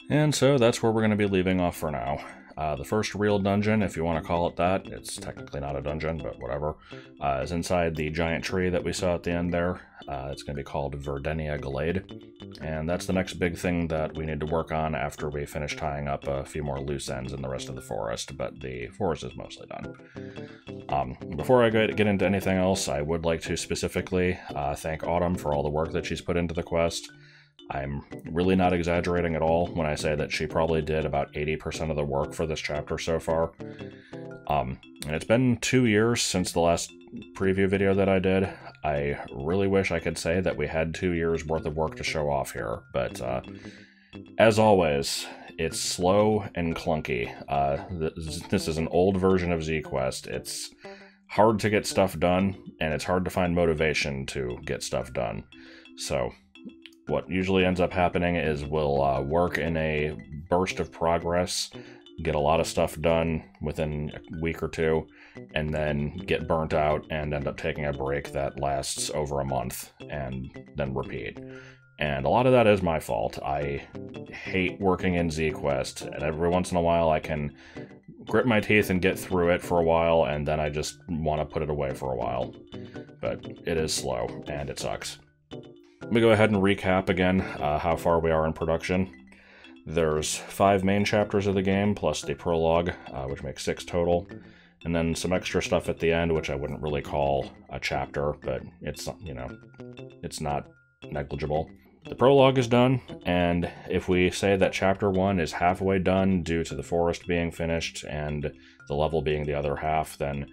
And so that's where we're going to be leaving off for now. The first real dungeon, if you want to call it that, it's technically not a dungeon, but whatever, is inside the giant tree that we saw at the end there. It's going to be called Verdenia Glade, and that's the next big thing that we need to work on after we finish tying up a few more loose ends in the rest of the forest, but the forest is mostly done. Before I get into anything else, I would like to specifically thank Autumn for all the work that she's put into the quest. I'm really not exaggerating at all when I say that she probably did about 80% of the work for this chapter so far. And it's been 2 years since the last preview video that I did. I really wish I could say that we had 2 years worth of work to show off here, but as always, it's slow and clunky. This is an old version of ZQuest. It's hard to get stuff done, and it's hard to find motivation to get stuff done. So what usually ends up happening is we'll work in a burst of progress, get a lot of stuff done within a week or two, and then get burnt out and end up taking a break that lasts over a month, and then repeat. And a lot of that is my fault. I hate working in ZQuest, and every once in a while I can grit my teeth and get through it for a while, and then I just want to put it away for a while. But it is slow, and it sucks. Let me go ahead and recap again how far we are in production. There's 5 main chapters of the game, plus the prologue, which makes 6 total, and then some extra stuff at the end, which I wouldn't really call a chapter, but it's, you know, it's not negligible. The prologue is done, and if we say that chapter 1 is halfway done due to the forest being finished and the level being the other half, then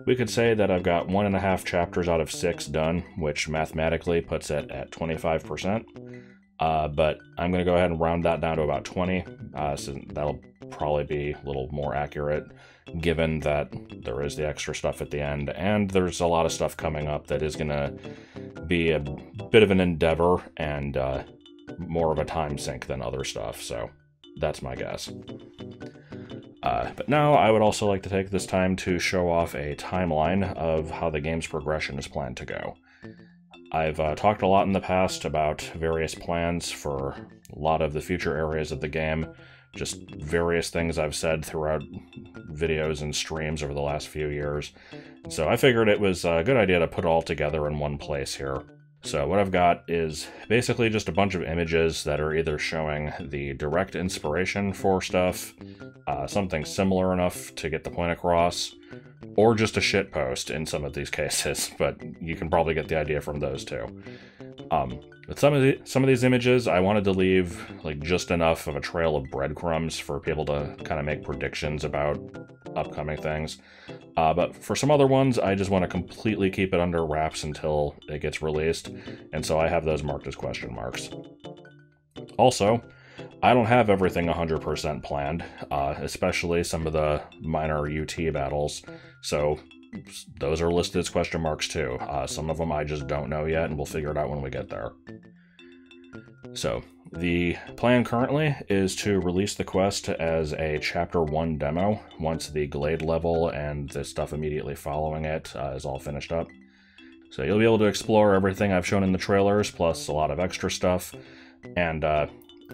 we could say that I've got 1.5 chapters out of 6 done, which mathematically puts it at 25%. But I'm going to go ahead and round that down to about 20, so that'll probably be a little more accurate, given that there is the extra stuff at the end, and there's a lot of stuff coming up that is going to be a bit of an endeavor and more of a time sink than other stuff, so that's my guess. But now I would also like to take this time to show off a timeline of how the game's progression is planned to go. I've talked a lot in the past about various plans for a lot of the future areas of the game, just various things I've said throughout videos and streams over the last few years. So I figured it was a good idea to put it all together in one place here. So what I've got is basically just a bunch of images that are either showing the direct inspiration for stuff, something similar enough to get the point across, or just a shitpost in some of these cases, but you can probably get the idea from those too. With some of these images, I wanted to leave like just enough of a trail of breadcrumbs for people to kind of make predictions about upcoming things. But for some other ones, I just want to completely keep it under wraps until it gets released, and so I have those marked as question marks. Also, I don't have everything 100% planned, especially some of the minor UT battles, so those are listed as question marks too. Some of them I just don't know yet, and we'll figure it out when we get there. So, the plan currently is to release the quest as a Chapter 1 demo once the Glade level and the stuff immediately following it is all finished up. So you'll be able to explore everything I've shown in the trailers, plus a lot of extra stuff, and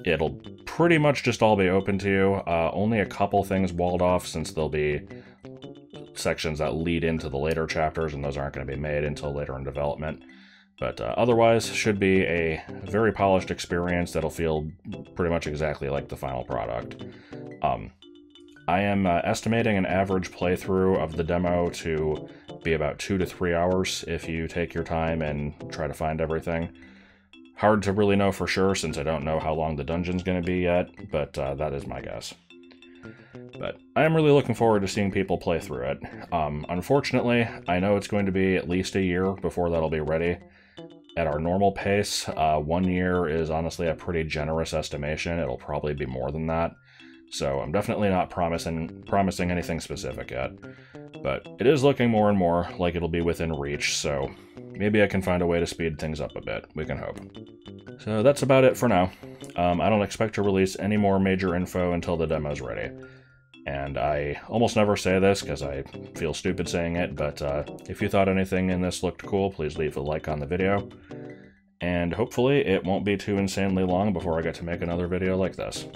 it'll pretty much just all be open to you. Only a couple things walled off, since there'll be sections that lead into the later chapters, and those aren't going to be made until later in development. But otherwise, should be a very polished experience that'll feel pretty much exactly like the final product. I am estimating an average playthrough of the demo to be about 2 to 3 hours if you take your time and try to find everything. Hard to really know for sure, since I don't know how long the dungeon's going to be yet, but that is my guess. But I am really looking forward to seeing people play through it. Unfortunately, I know it's going to be at least a year before that'll be ready. At our normal pace, 1 year is honestly a pretty generous estimation. It'll probably be more than that. So I'm definitely not promising anything specific yet. But it is looking more and more like it'll be within reach, so maybe I can find a way to speed things up a bit. We can hope. So that's about it for now. I don't expect to release any more major info until the demo's ready. And I almost never say this because I feel stupid saying it, but if you thought anything in this looked cool, please leave a like on the video. And hopefully it won't be too insanely long before I get to make another video like this.